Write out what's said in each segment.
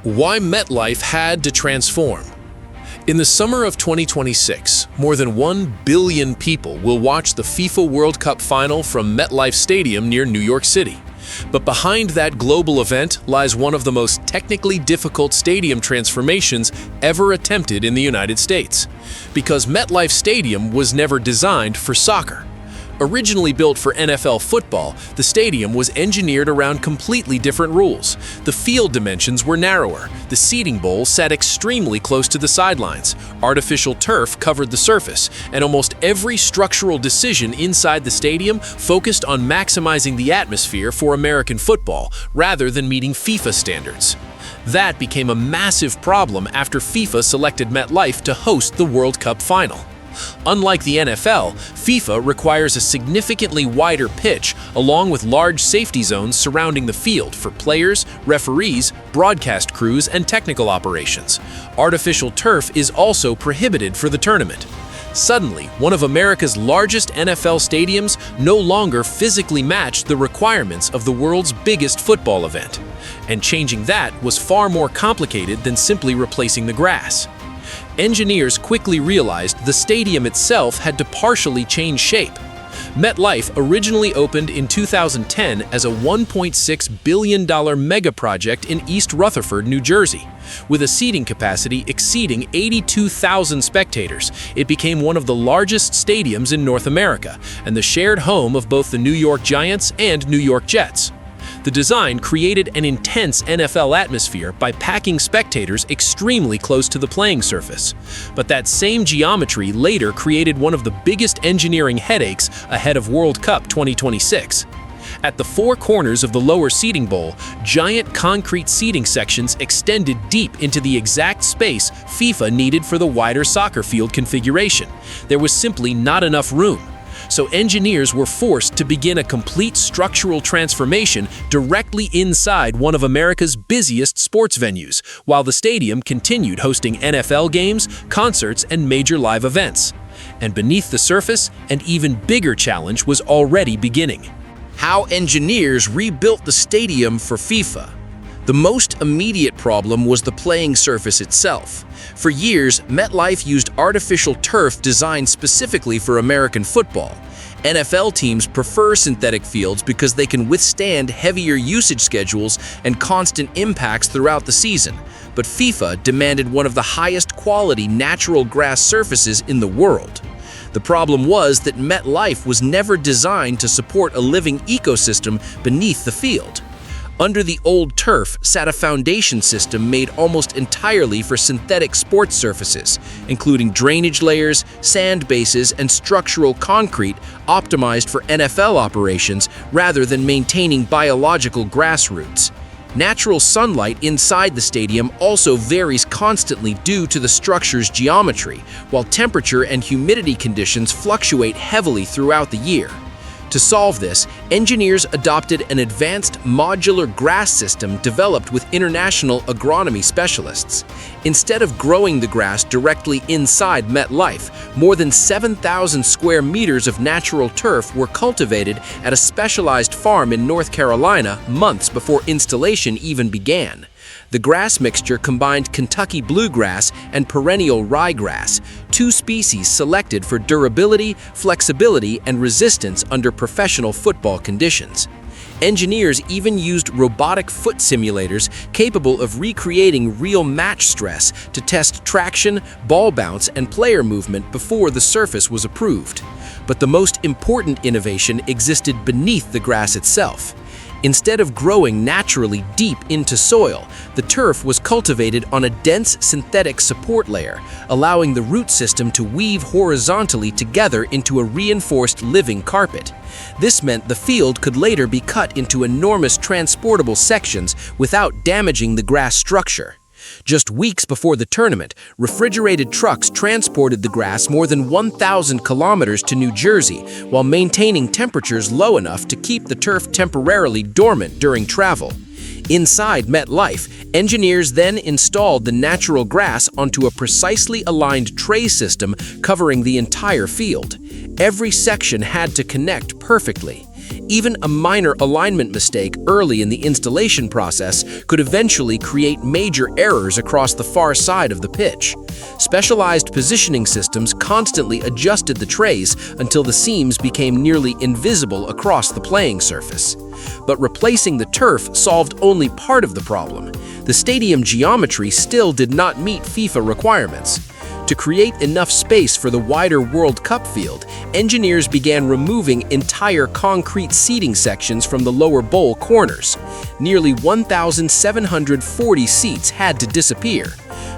Why MetLife had to transform. In the summer of 2026, more than 1 billion people will watch the FIFA World Cup Final from MetLife Stadium near New York City. But behind that global event lies one of the most technically difficult stadium transformations ever attempted in the United States. Because MetLife Stadium was never designed for soccer. Originally built for NFL football, the stadium was engineered around completely different rules. The field dimensions were narrower, the seating bowl sat extremely close to the sidelines, artificial turf covered the surface, and almost every structural decision inside the stadium focused on maximizing the atmosphere for American football rather than meeting FIFA standards. That became a massive problem after FIFA selected MetLife to host the World Cup Final. Unlike the NFL, FIFA requires a significantly wider pitch along with large safety zones surrounding the field for players, referees, broadcast crews, and technical operations. Artificial turf is also prohibited for the tournament. Suddenly, one of America's largest NFL stadiums no longer physically matched the requirements of the world's biggest football event. And changing that was far more complicated than simply replacing the grass. Engineers quickly realized the stadium itself had to partially change shape. MetLife originally opened in 2010 as a $1.6 billion mega project in East Rutherford, New Jersey. With a seating capacity exceeding 82,000 spectators, it became one of the largest stadiums in North America and the shared home of both the New York Giants and New York Jets. The design created an intense NFL atmosphere by packing spectators extremely close to the playing surface. But that same geometry later created one of the biggest engineering headaches ahead of World Cup 2026. At the four corners of the lower seating bowl, giant concrete seating sections extended deep into the exact space FIFA needed for the wider soccer field configuration. There was simply not enough room. So engineers were forced to begin a complete structural transformation directly inside one of America's busiest sports venues, while the stadium continued hosting NFL games, concerts, and major live events. And beneath the surface, an even bigger challenge was already beginning. How engineers rebuilt the stadium for FIFA. The most immediate problem was the playing surface itself. For years, MetLife used artificial turf designed specifically for American football. NFL teams prefer synthetic fields because they can withstand heavier usage schedules and constant impacts throughout the season. But FIFA demanded one of the highest quality natural grass surfaces in the world. The problem was that MetLife was never designed to support a living ecosystem beneath the field. Under the old turf sat a foundation system made almost entirely for synthetic sports surfaces, including drainage layers, sand bases, and structural concrete optimized for NFL operations rather than maintaining biological grass roots. Natural sunlight inside the stadium also varies constantly due to the structure's geometry, while temperature and humidity conditions fluctuate heavily throughout the year. To solve this, engineers adopted an advanced modular grass system developed with international agronomy specialists. Instead of growing the grass directly inside MetLife, more than 7,000 square meters of natural turf were cultivated at a specialized farm in North Carolina months before installation even began. The grass mixture combined Kentucky bluegrass and perennial ryegrass, two species selected for durability, flexibility, and resistance under professional football conditions. Engineers even used robotic foot simulators capable of recreating real match stress to test traction, ball bounce, and player movement before the surface was approved. But the most important innovation existed beneath the grass itself. Instead of growing naturally deep into soil, the turf was cultivated on a dense synthetic support layer, allowing the root system to weave horizontally together into a reinforced living carpet. This meant the field could later be cut into enormous transportable sections without damaging the grass structure. Just weeks before the tournament, refrigerated trucks transported the grass more than 1,000 kilometers to New Jersey while maintaining temperatures low enough to keep the turf temporarily dormant during travel. Inside MetLife, engineers then installed the natural grass onto a precisely aligned tray system covering the entire field. Every section had to connect perfectly. Even a minor alignment mistake early in the installation process could eventually create major errors across the far side of the pitch. Specialized positioning systems constantly adjusted the trays until the seams became nearly invisible across the playing surface. But replacing the turf solved only part of the problem. The stadium geometry still did not meet FIFA requirements. To create enough space for the wider World Cup field, engineers began removing entire concrete seating sections from the lower bowl corners. Nearly 1,740 seats had to disappear.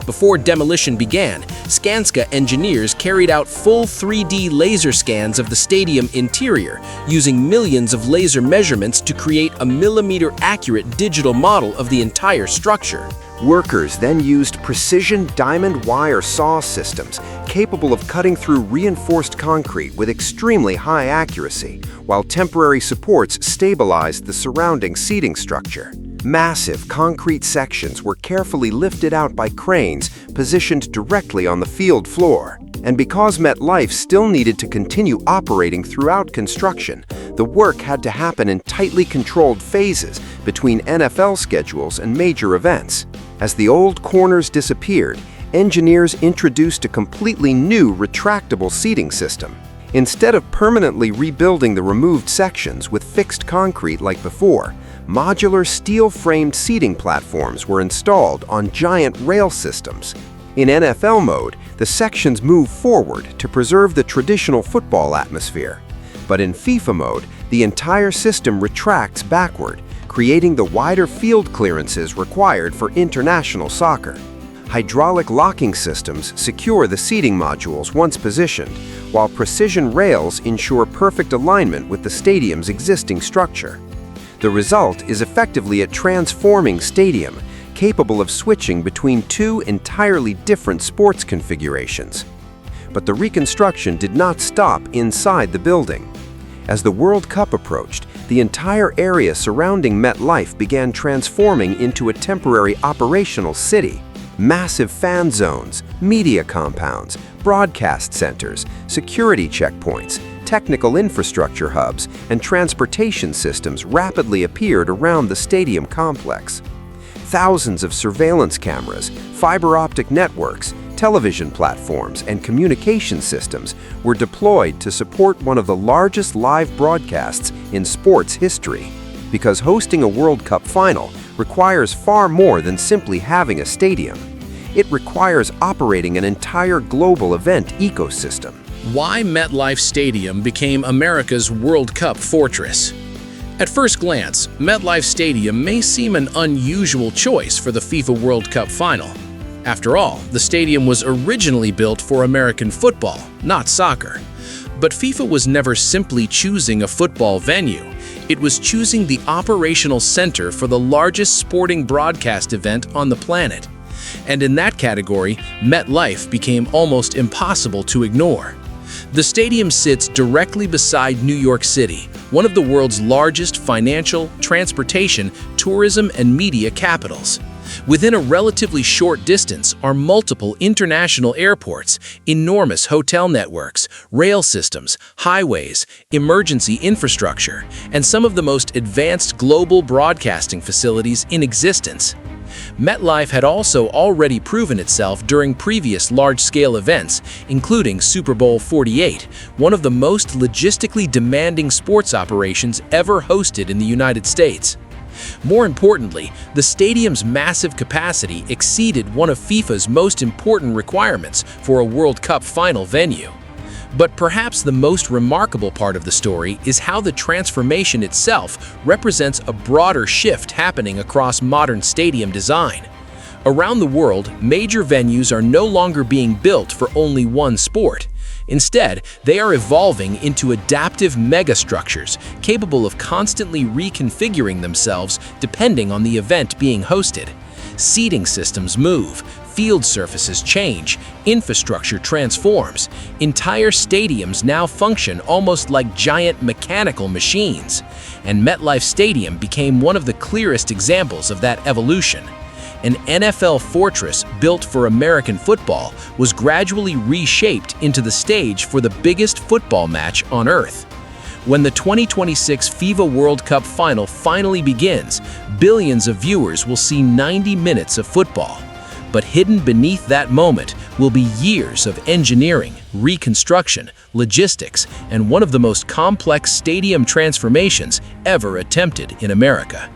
Before demolition began, Skanska engineers carried out full 3D laser scans of the stadium interior, using millions of laser measurements to create a millimeter-accurate digital model of the entire structure. Workers then used precision diamond wire saw systems capable of cutting through reinforced concrete with extremely high accuracy, while temporary supports stabilized the surrounding seating structure. Massive concrete sections were carefully lifted out by cranes positioned directly on the field floor. And because MetLife still needed to continue operating throughout construction, the work had to happen in tightly controlled phases between NFL schedules and major events. As the old corners disappeared, engineers introduced a completely new retractable seating system. Instead of permanently rebuilding the removed sections with fixed concrete like before, modular steel-framed seating platforms were installed on giant rail systems. In NFL mode, the sections move forward to preserve the traditional football atmosphere. But in FIFA mode, the entire system retracts backward, creating the wider field clearances required for international soccer. Hydraulic locking systems secure the seating modules once positioned, while precision rails ensure perfect alignment with the stadium's existing structure. The result is effectively a transforming stadium, capable of switching between two entirely different sports configurations. But the reconstruction did not stop inside the building. As the World Cup approached, the entire area surrounding MetLife began transforming into a temporary operational city. Massive fan zones, media compounds, broadcast centers, security checkpoints, technical infrastructure hubs, and transportation systems rapidly appeared around the stadium complex. Thousands of surveillance cameras, fiber optic networks, television platforms, and communication systems were deployed to support one of the largest live broadcasts in sports history. Because hosting a World Cup final requires far more than simply having a stadium. It requires operating an entire global event ecosystem. Why MetLife Stadium became America's World Cup fortress. At first glance, MetLife Stadium may seem an unusual choice for the FIFA World Cup Final. After all, the stadium was originally built for American football, not soccer. But FIFA was never simply choosing a football venue. It was choosing the operational center for the largest sporting broadcast event on the planet. And in that category, MetLife became almost impossible to ignore. The stadium sits directly beside New York City, one of the world's largest financial, transportation, tourism, and media capitals. Within a relatively short distance are multiple international airports, enormous hotel networks, rail systems, highways, emergency infrastructure, and some of the most advanced global broadcasting facilities in existence. MetLife had also already proven itself during previous large-scale events, including Super Bowl 48, one of the most logistically demanding sports operations ever hosted in the United States. More importantly, the stadium's massive capacity exceeded one of FIFA's most important requirements for a World Cup final venue. But perhaps the most remarkable part of the story is how the transformation itself represents a broader shift happening across modern stadium design. Around the world, major venues are no longer being built for only one sport. Instead, they are evolving into adaptive megastructures capable of constantly reconfiguring themselves depending on the event being hosted. Seating systems move, field surfaces change, infrastructure transforms. Entire stadiums now function almost like giant mechanical machines. And MetLife Stadium became one of the clearest examples of that evolution. An NFL fortress built for American football was gradually reshaped into the stage for the biggest football match on Earth. When the 2026 FIFA World Cup Final finally begins, billions of viewers will see 90 minutes of football. But hidden beneath that moment will be years of engineering, reconstruction, logistics, and one of the most complex stadium transformations ever attempted in America.